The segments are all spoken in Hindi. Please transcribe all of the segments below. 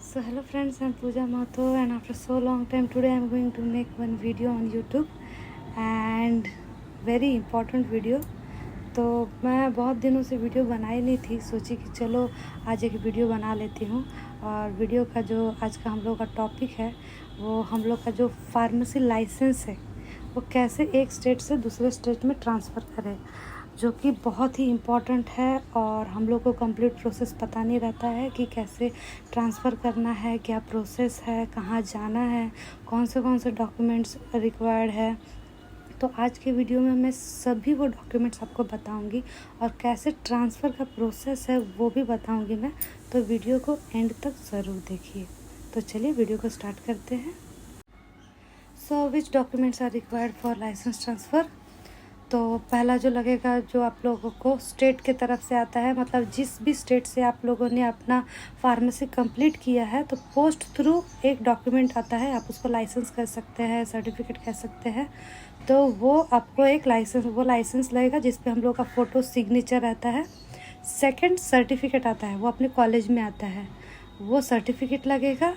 So hello friends, I'm Pooja Mato and after so long time today I'm going to make one video on YouTube and very important video। तो मैं बहुत दिनों से वीडियो बनाई नहीं थी, सोची कि चलो आज एक वीडियो बना लेती हूँ। और वीडियो का जो आज का हम लोग का टॉपिक है वो हम लोग का जो फार्मेसी लाइसेंस है वो कैसे एक स्टेट से दूसरे स्टेट में ट्रांसफ़र करें, जो कि बहुत ही इम्पॉर्टेंट है। और हम लोग को कंप्लीट प्रोसेस पता नहीं रहता है कि कैसे ट्रांसफ़र करना है, क्या प्रोसेस है, कहाँ जाना है, कौन से डॉक्यूमेंट्स रिक्वायर्ड है। तो आज के वीडियो में मैं सभी वो डॉक्यूमेंट्स आपको बताऊंगी और कैसे ट्रांसफ़र का प्रोसेस है वो भी बताऊंगी मैं। तो वीडियो को एंड तक ज़रूर देखिए। तो चलिए वीडियो को स्टार्ट करते हैं। So which documents are required for licence transfer. तो पहला जो लगेगा, जो आप लोगों को स्टेट के तरफ से आता है, मतलब जिस भी स्टेट से आप लोगों ने अपना फार्मेसी कंप्लीट किया है तो पोस्ट थ्रू एक डॉक्यूमेंट आता है, आप उसको लाइसेंस कह सकते हैं, सर्टिफिकेट कह सकते हैं। तो वो आपको एक लाइसेंस लगेगा जिस पे हम लोग का फ़ोटो सिग्नेचर रहता है। सेकंड सर्टिफिकेट आता है, वो अपने कॉलेज में आता है, वो सर्टिफिकेट लगेगा।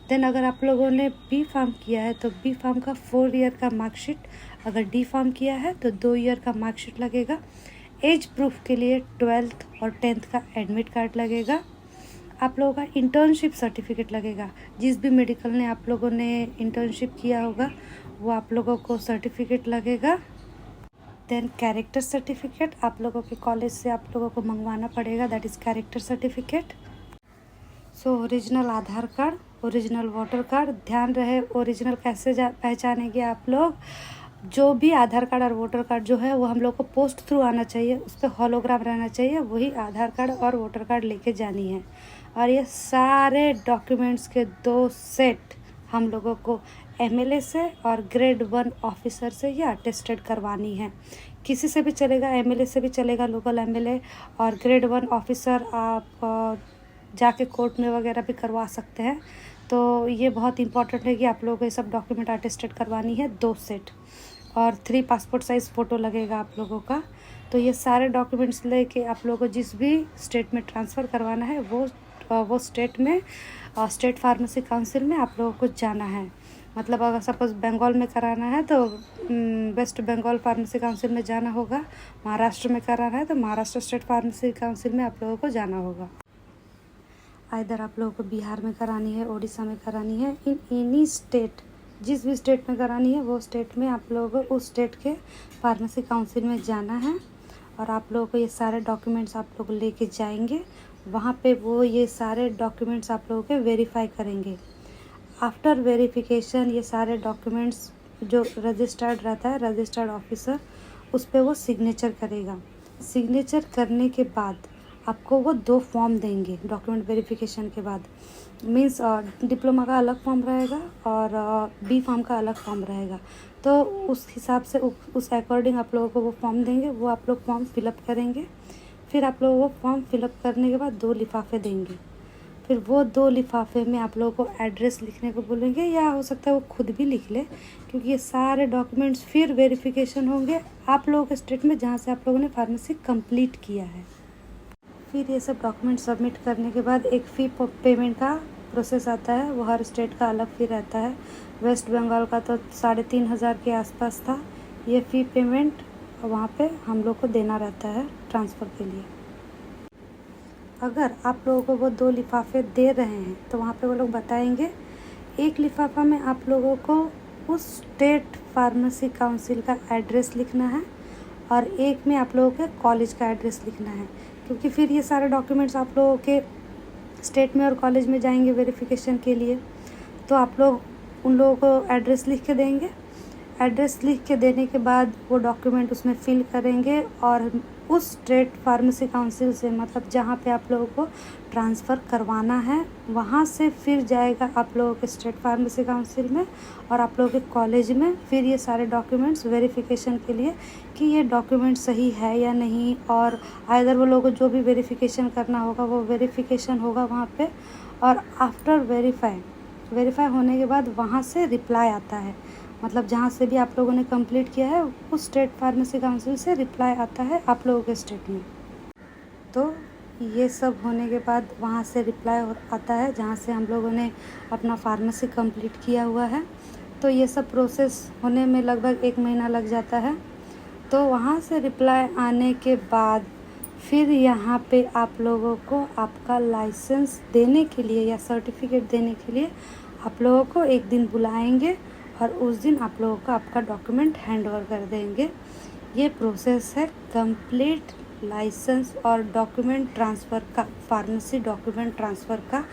देन अगर आप लोगों ने बी फार्म किया है तो बी फार्म का 4 ईयर का मार्कशीट, अगर डी फार्म किया है तो 2 ईयर का मार्कशीट लगेगा। एज प्रूफ के लिए 12th और 10th का एडमिट कार्ड लगेगा। आप लोगों का इंटर्नशिप सर्टिफिकेट लगेगा, जिस भी मेडिकल ने आप लोगों ने इंटर्नशिप किया होगा वो आप लोगों को सर्टिफिकेट लगेगा। देन कैरेक्टर सर्टिफिकेट आप लोगों के कॉलेज से आप लोगों को मंगवाना पड़ेगा, that is character certificate. So original Aadhaar card, original voter card. ध्यान रहे ओरिजिनल कैसे पहचानेंगे आप लोग। जो भी आधार कार्ड और वोटर कार्ड जो है वो हम लोग को पोस्ट थ्रू आना चाहिए, उस पर हॉलोग्राम रहना चाहिए, वही आधार कार्ड और वोटर कार्ड लेके जानी है। और ये सारे डॉक्यूमेंट्स के 2 सेट हम लोगों को एमएलए से और ग्रेड 1 ऑफिसर से ये अटेस्टेड करवानी है। किसी से भी चलेगा, एमएलए से भी चलेगा, लोकल एमएलए, और ग्रेड 1 ऑफिसर आप जाके कोर्ट में वगैरह भी करवा सकते हैं। तो ये बहुत इंपॉर्टेंट है कि आप लोगों को ये सब डॉक्यूमेंट अटेस्टेड करवानी है, 2 सेट, और 3 पासपोर्ट साइज़ फ़ोटो लगेगा आप लोगों का। तो ये सारे डॉक्यूमेंट्स लेके आप लोगों को जिस भी स्टेट में ट्रांसफ़र करवाना है वो स्टेट में स्टेट फार्मेसी काउंसिल में आप लोगों को जाना है। मतलब अगर सपोज़ बंगाल में कराना है तो वेस्ट बंगाल फार्मेसी काउंसिल में जाना होगा, महाराष्ट्र में कराना है तो महाराष्ट्र स्टेट फार्मेसी काउंसिल में आप लोगों को जाना होगा। इधर आप लोगों को बिहार में करानी है, उड़ीसा में करानी है, इन एनी स्टेट, जिस भी स्टेट में करानी है वो स्टेट में आप लोगों को उस स्टेट के फार्मेसी काउंसिल में जाना है। और आप लोगों को ये सारे डॉक्यूमेंट्स आप लोग लेके जाएंगे, वहाँ पे वो ये सारे डॉक्यूमेंट्स आप लोगों के वेरीफाई करेंगे। आफ्टर वेरिफिकेशन ये सारे डॉक्यूमेंट्स जो रजिस्टर्ड रहता है, रजिस्टर्ड ऑफिसर, उस पर वो सिग्नेचर करेगा। सिग्नेचर करने के बाद आपको वो 2 फॉर्म देंगे डॉक्यूमेंट वेरिफिकेशन के बाद। मीन्स डिप्लोमा का अलग फॉर्म रहेगा और बी फार्म का अलग फॉर्म रहेगा। तो उस हिसाब से उस अकॉर्डिंग आप लोगों को वो फॉर्म देंगे, वो आप लोग फॉर्म फिलअप करेंगे। फिर आप लोगों को फॉर्म फिलअप करने के बाद 2 लिफाफे देंगे। फिर वो 2 लिफाफे में आप लोगों को एड्रेस लिखने को बोलेंगे, या हो सकता है वो खुद भी लिख ले, क्योंकि ये सारे डॉक्यूमेंट्स फिर वेरिफिकेशन होंगे आप लोगों के स्टेट में जहाँ से आप लोगों ने फार्मेसी कंप्लीट किया है। फिर ये सब डॉक्यूमेंट सबमिट करने के बाद एक फ़ी पेमेंट का प्रोसेस आता है, वो हर स्टेट का अलग फ़ी रहता है। वेस्ट बंगाल का तो 3,500 के आसपास था ये फ़ी पेमेंट, वहाँ पे हम लोग को देना रहता है ट्रांसफ़र के लिए। अगर आप लोगों को वो 2 लिफाफे दे रहे हैं तो वहाँ पे वो लोग बताएंगे, एक लिफाफा में आप लोगों को उस स्टेट फार्मेसी काउंसिल का एड्रेस लिखना है और एक में आप लोगों के कॉलेज का एड्रेस लिखना है, क्योंकि फिर ये सारे डॉक्यूमेंट्स आप लोगों के स्टेट में और कॉलेज में जाएंगे वेरिफिकेशन के लिए। तो आप लोग उन लोगों को एड्रेस लिख के देंगे। एड्रेस लिख के देने के बाद वो डॉक्यूमेंट उसमें फिल करेंगे और उस स्टेट फार्मेसी काउंसिल से, मतलब जहाँ पे आप लोगों को ट्रांसफ़र करवाना है, वहाँ से फिर जाएगा आप लोगों के स्टेट फार्मेसी काउंसिल में और आप लोगों के कॉलेज में। फिर ये सारे डॉक्यूमेंट्स वेरिफिकेशन के लिए कि ये डॉक्यूमेंट सही है या नहीं, और आइदर वो लोगों को जो भी वेरिफिकेशन करना होगा वो वेरिफिकेशन होगा वहाँ पे। और आफ्टर वेरीफाई होने के बाद वहाँ से रिप्लाई आता है, मतलब जहाँ से भी आप लोगों ने कंप्लीट किया है उस स्टेट फार्मेसी काउंसिल से रिप्लाई आता है आप लोगों के स्टेट में। तो ये सब होने के बाद वहाँ से रिप्लाई आता है जहाँ से हम लोगों ने अपना फार्मेसी कंप्लीट किया हुआ है। तो ये सब प्रोसेस होने में लगभग 1 महीना लग जाता है। तो वहाँ से रिप्लाई आने के बाद फिर यहाँ पे आप लोगों को आपका लाइसेंस देने के लिए या सर्टिफिकेट देने के लिए आप लोगों को एक दिन बुलाएंगे और उस दिन आप लोगों को आपका डॉक्यूमेंट हैंड ओवर कर देंगे। ये प्रोसेस है कंप्लीट लाइसेंस और डॉक्यूमेंट ट्रांसफ़र का, फार्मेसी डॉक्यूमेंट ट्रांसफ़र का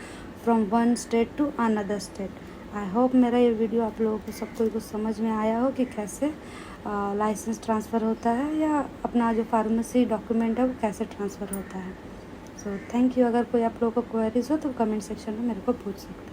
from one state to another state. I hope मेरा ये वीडियो आप लोगों को सबको कुछ समझ में आया हो कि कैसे लाइसेंस ट्रांसफ़र होता है या अपना जो फार्मेसी डॉक्यूमेंट है वो कैसे ट्रांसफ़र होता है। So thank you. अगर कोई आप लोगों को क्वेरीज हो तो कमेंट सेक्शन में मेरे को पूछ सकते हैं।